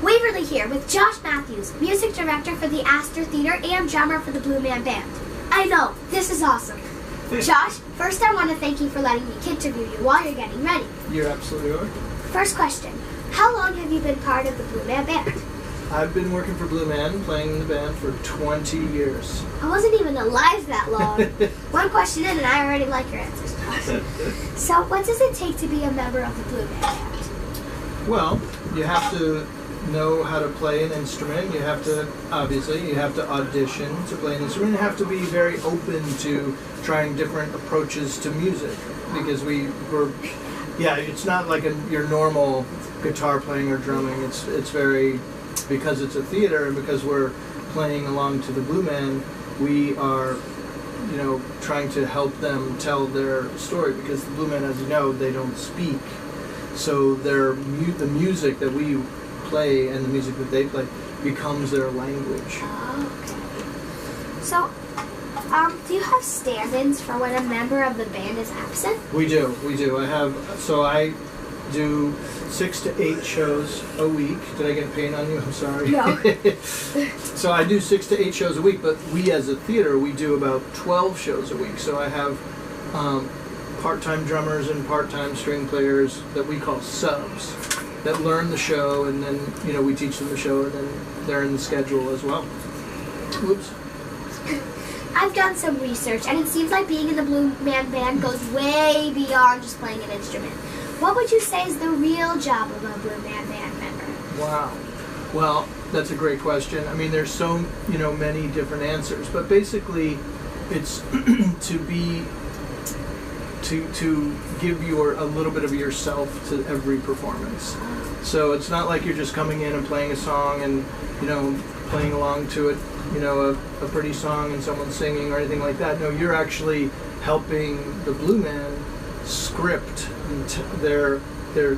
Waverly here with Josh Matthews, music director for the Astor Theater and drummer for the Blue Man Band. I know, this is awesome. Josh, first I want to thank you for letting me Kid-Terview you while you're getting ready. You're absolutely right. First question, how long have you been part of the Blue Man Band? I've been working for Blue Man, playing in the band for 20 years. I wasn't even alive that long. One question in and I already like your answers, Josh. So what does it take to be a member of the Blue Man Band? Well, you have to know how to play an instrument. You have to, obviously, you have to audition to play an instrument. You have to be very open to trying different approaches to music, because it's not like your normal guitar playing or drumming. It's very, because it's a theater and because we're playing along to the Blue Man, we are, trying to help them tell their story, because the Blue Man, as you know, they don't speak. So the music that we play and the music that they play becomes their language. Okay. So, do you have stand-ins for when a member of the band is absent? We do. I do 6 to 8 shows a week. Did I get pain on you? I'm sorry. No. So I do 6 to 8 shows a week, but we as a theater, we do about 12 shows a week. So I have part-time drummers and part-time string players that we call subs that learn the show, and then we teach them the show, and then they're in the schedule as well. Whoops. I've done some research, and it seems like being in the Blue Man Band goes way beyond just playing an instrument. What would you say is the real job of a Blue Man Band member? Wow. Well, that's a great question. I mean, there's so many different answers, but basically, it's to give a little bit of yourself to every performance. So it's not like you're just coming in and playing a song and playing along to it, a pretty song and someone singing or anything like that. No, you're actually helping the Blue Man script their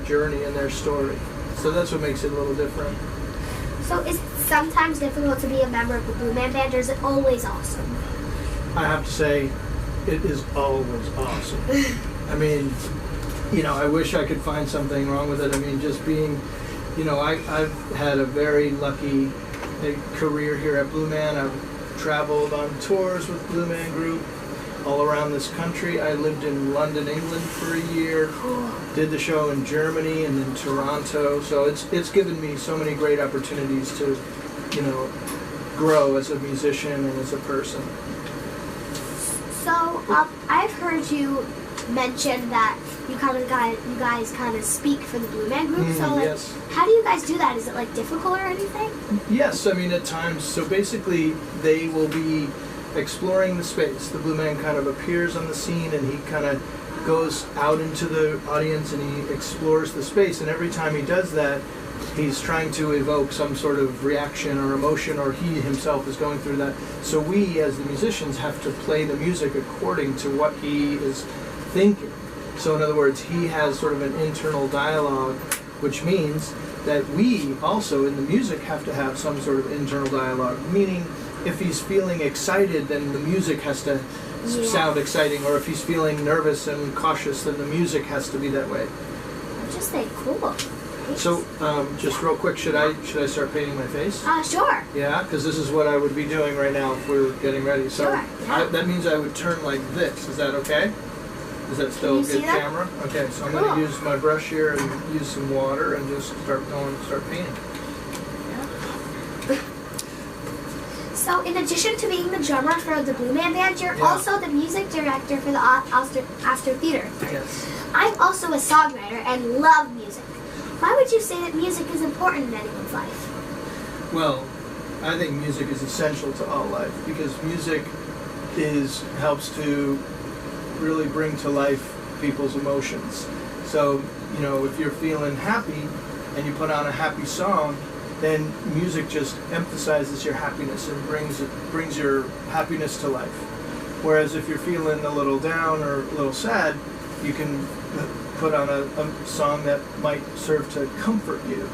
journey and their story. So that's what makes it a little different. So is it sometimes difficult to be a member of the Blue Man Band, or is it always awesome? I have to say, it is always awesome. I mean, I wish I could find something wrong with it. I mean, just being, I've had a very lucky career here at Blue Man. I've traveled on tours with Blue Man Group all around this country. I lived in London, England for a year, did the show in Germany and then Toronto. So it's given me so many great opportunities to, grow as a musician and as a person. So, I've heard you mention that you guys kind of speak for the Blue Man Group. So, yes. How do you guys do that? Is it difficult or anything? Yes, I mean at times. So basically, they will be exploring the space. The Blue Man kind of appears on the scene, and he kind of goes out into the audience and he explores the space. And every time he does that, he's trying to evoke some sort of reaction or emotion, or he himself is going through that. So we, as the musicians, have to play the music according to what he is thinking. So in other words, he has sort of an internal dialogue, which means that we also, in the music, have to have some sort of internal dialogue. Meaning, if he's feeling excited, then the music has to sound exciting. Or if he's feeling nervous and cautious, then the music has to be that way. I just think cool. So, just real quick, should I start painting my face? Sure. Yeah, because this is what I would be doing right now if we were getting ready. So sure. Yeah. that means I would turn like this. Is that okay? Is that still a good camera? Okay, so I'm going to use my brush here and use some water and just start painting. Yeah. So, in addition to being the drummer for the Blue Man Band, you're also the music director for the Astor Theater. Yes. I'm also a songwriter and love music. Why would you say that music is important in anyone's life? Well, I think music is essential to all life, because music helps to really bring to life people's emotions. So, if you're feeling happy and you put on a happy song, then music just emphasizes your happiness and brings your happiness to life. Whereas if you're feeling a little down or a little sad, you can put on a song that might serve to comfort you,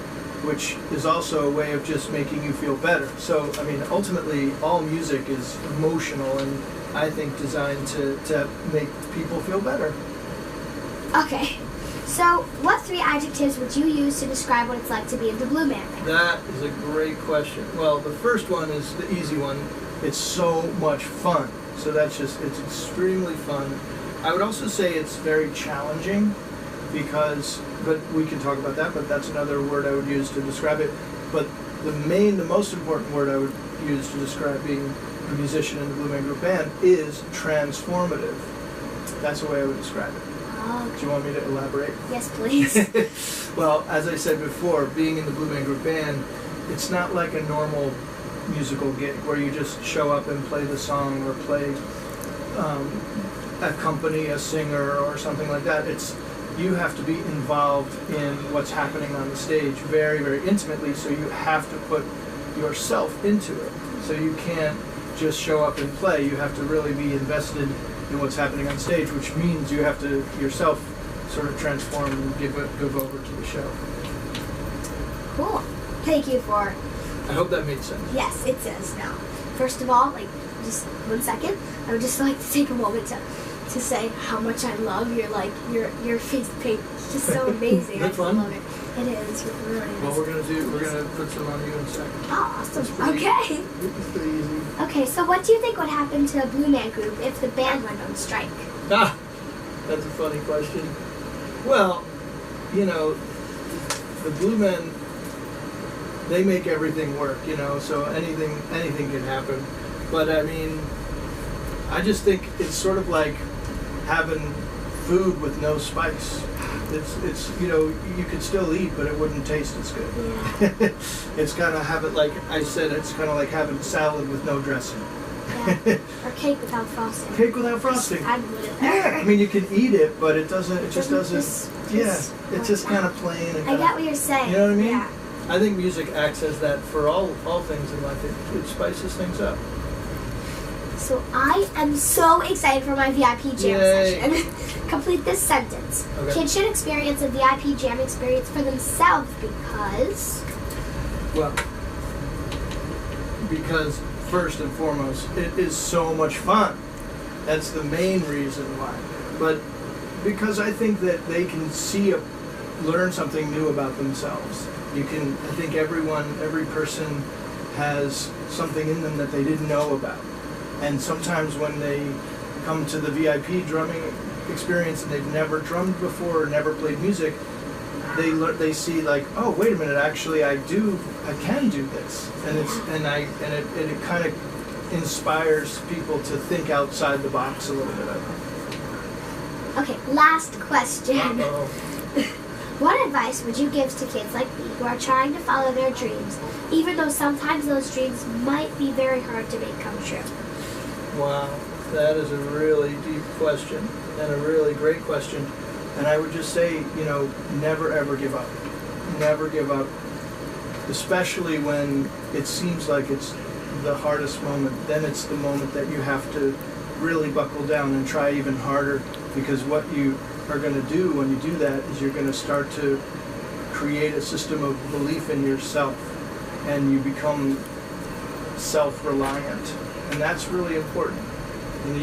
which is also a way of just making you feel better. So, I mean, ultimately, all music is emotional and I think designed to make people feel better. Okay. So, what 3 adjectives would you use to describe what it's like to be in the Blue Man Band? That is a great question. Well, the first one is the easy one. It's so much fun. So it's extremely fun. I would also say it's very challenging but we can talk about that, but that's another word I would use to describe it. But the most important word I would use to describe being a musician in the Blue Man Group Band is transformative. That's the way I would describe it. Oh, Do you want me to elaborate? yes, please. Well, as I said before, being in the Blue Man Group Band, it's not like a normal musical gig where you just show up and play the song or accompany a singer or something like that. You have to be involved in what's happening on the stage very, very intimately, so you have to put yourself into it. So you can't just show up and play. You have to really be invested in what's happening on stage, which means you have to yourself sort of transform and give over to the show. Cool. Thank you for... I hope that made sense. Yes, it does now. First of all, just 1 second, I would just like to take a moment to say how much I love your face paint. It's just so amazing. That's fun. I love it. It is. Really nice. Well, we're gonna put some on you in a second. Oh, awesome. It's Okay. pretty easy. Okay, so what do you think would happen to a Blue Man Group if the band went on strike? Ah, that's a funny question. Well, the Blue Men, they make everything work, so anything can happen. But I mean, I just think it's sort of like having food with no spice. It's you could still eat, but it wouldn't taste as good. Yeah. It's kind of like I said, it's kind of like having salad with no dressing. Yeah. Or cake without frosting. Cake without frosting. I would. Yeah, I mean you can eat it, but it just doesn't. It's just kind of plain. And I get what you're saying. You know what I mean? Yeah. I think music acts as that for all things in life. It spices things up. So I am so excited for my VIP jam session. Complete this sentence. Okay. Kids should experience a VIP jam experience for themselves because first and foremost, it is so much fun. That's the main reason why. But because I think that they can learn something new about themselves. I think every person has something in them that they didn't know about. And sometimes when they come to the VIP drumming experience and they've never drummed before or never played music, they see like, oh, wait a minute, actually I can do this. And it kind of inspires people to think outside the box a little bit, I think. Okay, last question. Uh-oh. What advice would you give to kids like me who are trying to follow their dreams, even though sometimes those dreams might be very hard to make come true? Wow, that is a really deep question and a really great question. And I would just say, never ever give up. Never give up. Especially when it seems like it's the hardest moment. Then it's the moment that you have to really buckle down and try even harder, because what you are going to do when you do that is you're going to start to create a system of belief in yourself, and you become self-reliant, and that's really important. And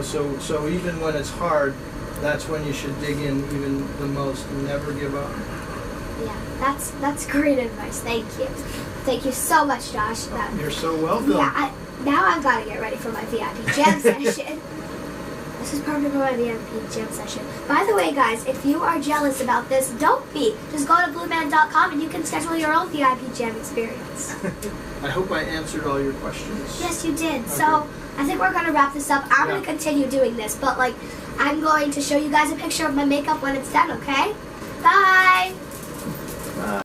so even when it's hard, that's when you should dig in even the most and never give up. Yeah, that's great advice. Thank you so much, Josh. You're so welcome. Yeah, now I've got to get ready for my VIP jam session. This is perfect for my VIP jam session. By the way, guys, if you are jealous about this, don't be. Just go to blueman.com and you can schedule your own VIP jam experience. I hope I answered all your questions. Yes, you did. Okay. So I think we're going to wrap this up. I'm going to continue doing this, but I'm going to show you guys a picture of my makeup when it's done, okay? Bye! Bye.